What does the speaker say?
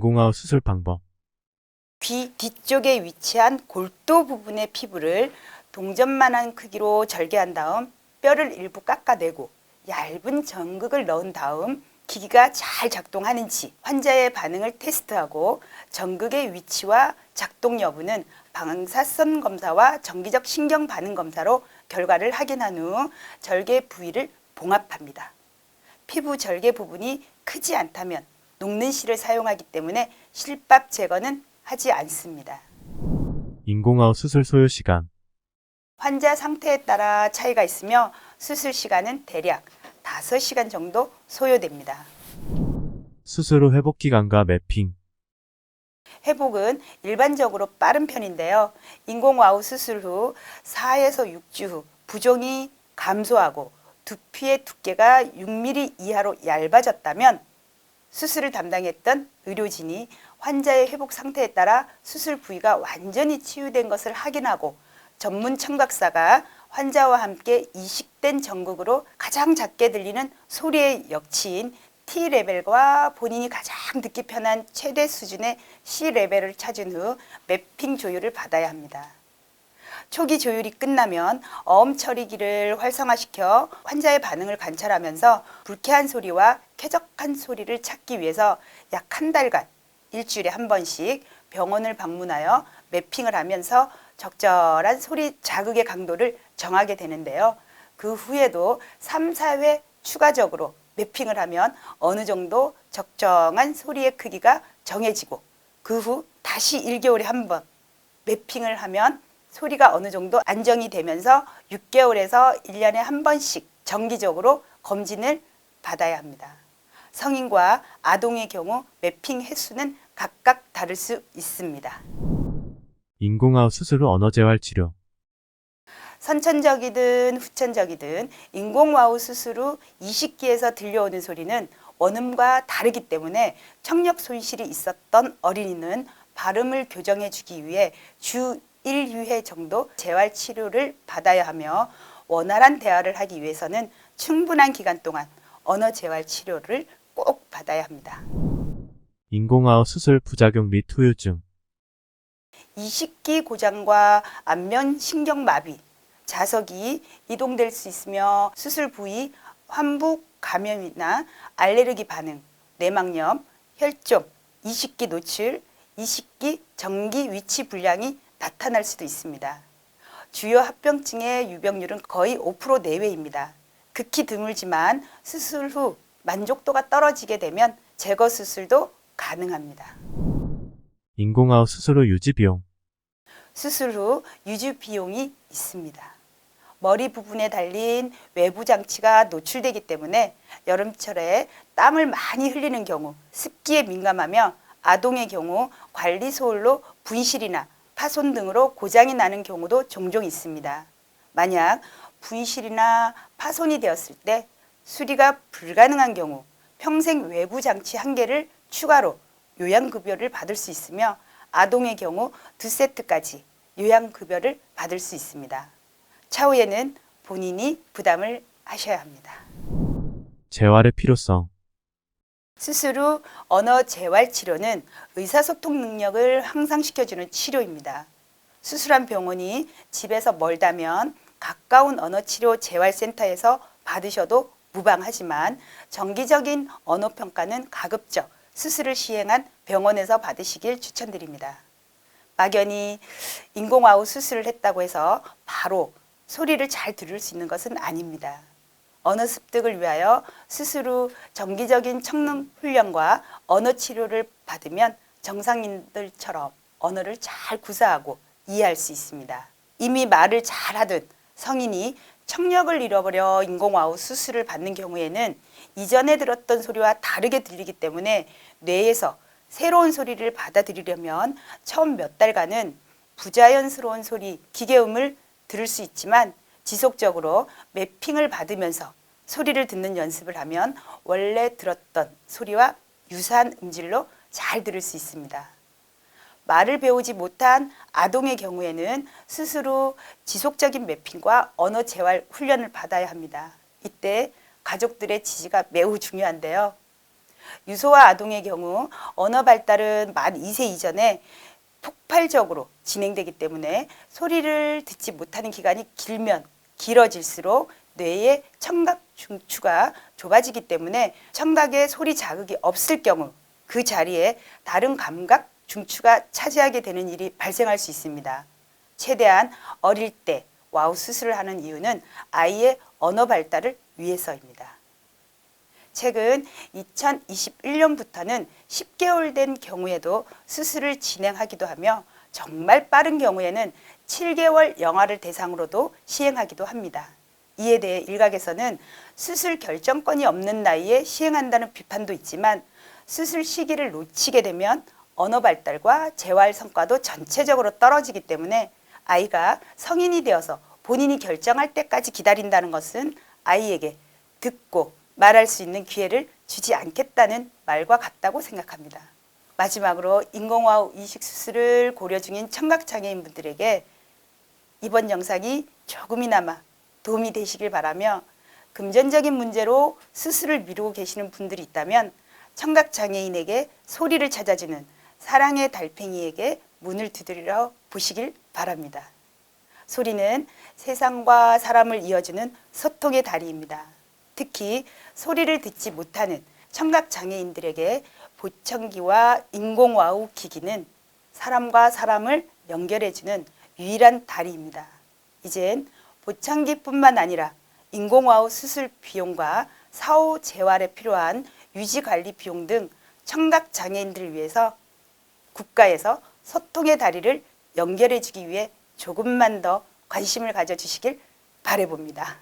인공아웃 수술 방법. 귀 뒤쪽에 위치한 골도 부분의 피부를 동전만한 크기로 절개한 다음 뼈를 일부 깎아내고 얇은 전극을 넣은 다음 기기가 잘 작동하는지 환자의 반응을 테스트하고 전극의 위치와 작동 여부는 방사선 검사와 정기적 신경 반응 검사로 결과를 확인한 후 절개 부위를 봉합합니다. 피부 절개 부분이 크지 않다면 녹는 실을 사용하기 때문에 실밥 제거는 하지 않습니다. 인공아웃 수술 소요 시간. 환자 상태에 따라 차이가 있으며 수술 시간은 대략 5시간 정도 소요됩니다. 수술 후 회복 기간과 매핑. 회복은 일반적으로 빠른 편인데요. 인공와우 수술 후 4에서 6주 후 부종이 감소하고 두피의 두께가 6mm 이하로 얇아졌다면 수술을 담당했던 의료진이 환자의 회복 상태에 따라 수술 부위가 완전히 치유된 것을 확인하고 전문 청각사가 환자와 함께 이식된 전극으로 가장 작게 들리는 소리의 역치인 T레벨과 본인이 가장 듣기 편한 최대 수준의 C레벨을 찾은 후 매핑 조율을 받아야 합니다. 초기 조율이 끝나면 어음 처리기를 활성화시켜 환자의 반응을 관찰하면서 불쾌한 소리와 쾌적한 소리를 찾기 위해서 약 1달간 일주일에 한 번씩 병원을 방문하여 매핑을 하면서 적절한 소리 자극의 강도를 정하게 되는데요. 그 후에도 3, 4회 추가적으로 매핑을 하면 어느 정도 적정한 소리의 크기가 정해지고 그 후 다시 1개월에 한 번 매핑을 하면 소리가 어느 정도 안정이 되면서 6개월에서 1년에 한 번씩 정기적으로 검진을 받아야 합니다. 성인과 아동의 경우 매핑 횟수는 각각 다를 수 있습니다. 인공아웃 수술 후 언어 재활 치료. 선천적이든 후천적이든 인공와우 수술 후 이식기에서 들려오는 소리는 원음과 다르기 때문에 청력 손실이 있었던 어린이는 발음을 교정해 주기 위해 주 1회 정도 재활 치료를 받아야 하며 원활한 대화를 하기 위해서는 충분한 기간 동안 언어 재활 치료를 꼭 받아야 합니다. 인공아웃 수술 부작용 및 후유증. 이식기 고장과 안면 신경마비, 자석이 이동될 수 있으며 수술 부위 환부 감염이나 알레르기 반응, 뇌막염, 혈종, 이식기 노출, 이식기 전기 위치 불량이 나타날 수도 있습니다. 주요 합병증의 유병률은 거의 5% 내외입니다. 극히 드물지만 수술 후 만족도가 떨어지게 되면 제거 수술도 가능합니다. 인공아웃 수술 후 유지 비용. 수술 후 유지 비용이 있습니다. 머리 부분에 달린 외부 장치가 노출되기 때문에 여름철에 땀을 많이 흘리는 경우 습기에 민감하며 아동의 경우 관리 소홀로 분실이나 파손 등으로 고장이 나는 경우도 종종 있습니다. 만약 분실이나 파손이 되었을 때 수리가 불가능한 경우 평생 외부 장치 1개를 추가로 요양급여를 받을 수 있으며 아동의 경우 2세트까지 요양급여를 받을 수 있습니다. 차후에는 본인이 부담을 하셔야 합니다. 재활의 필요성. 수술 후 언어 재활 치료는 의사소통 능력을 향상시켜주는 치료입니다. 수술한 병원이 집에서 멀다면 가까운 언어치료 재활센터에서 받으셔도 무방하지만 정기적인 언어평가는 가급적 수술을 시행한 병원에서 받으시길 추천드립니다. 막연히 인공아웃 수술을 했다고 해서 바로 소리를 잘 들을 수 있는 것은 아닙니다. 언어 습득을 위하여 수술 후 정기적인 청능 훈련과 언어 치료를 받으면 정상인들처럼 언어를 잘 구사하고 이해할 수 있습니다. 이미 말을 잘하던 성인이 청력을 잃어버려 인공아웃 수술을 받는 경우에는 이전에 들었던 소리와 다르게 들리기 때문에 뇌에서 새로운 소리를 받아들이려면 처음 몇 달간은 부자연스러운 소리, 기계음을 들을 수 있지만 지속적으로 매핑을 받으면서 소리를 듣는 연습을 하면 원래 들었던 소리와 유사한 음질로 잘 들을 수 있습니다. 말을 배우지 못한 아동의 경우에는 수술 후 지속적인 매핑과 언어 재활 훈련을 받아야 합니다. 이때 가족들의 지지가 매우 중요한데요. 유소와 아동의 경우 언어 발달은 만 2세 이전에 폭발적으로 진행되기 때문에 소리를 듣지 못하는 기간이 길면 길어질수록 뇌의 청각 중추가 좁아지기 때문에 청각에 소리 자극이 없을 경우 그 자리에 다른 감각 중추가 차지하게 되는 일이 발생할 수 있습니다. 최대한 어릴 때 와우 수술을 하는 이유는 아이의 언어 발달을 위해서입니다. 최근 2021년부터는 10개월 된 경우에도 수술을 진행하기도 하며 정말 빠른 경우에는 7개월 영아를 대상으로도 시행하기도 합니다. 이에 대해 일각에서는 수술 결정권이 없는 나이에 시행한다는 비판도 있지만 수술 시기를 놓치게 되면 언어 발달과 재활 성과도 전체적으로 떨어지기 때문에 아이가 성인이 되어서 본인이 결정할 때까지 기다린다는 것은 아이에게 듣고 말할 수 있는 기회를 주지 않겠다는 말과 같다고 생각합니다. 마지막으로 인공와우 이식 수술을 고려 중인 청각장애인분들에게 이번 영상이 조금이나마 도움이 되시길 바라며 금전적인 문제로 수술을 미루고 계시는 분들이 있다면 청각장애인에게 소리를 찾아주는 사랑의 달팽이에게 문을 두드려 보시길 바랍니다. 소리는 세상과 사람을 이어주는 소통의 다리입니다. 특히 소리를 듣지 못하는 청각장애인들에게 보청기와 인공와우 기기는 사람과 사람을 연결해주는 유일한 다리입니다. 이젠 보청기뿐만 아니라 인공와우 수술 비용과 사후 재활에 필요한 유지관리 비용 등 청각장애인들을 위해서 국가에서 소통의 다리를 연결해주기 위해 조금만 더 관심을 가져주시길 바라봅니다.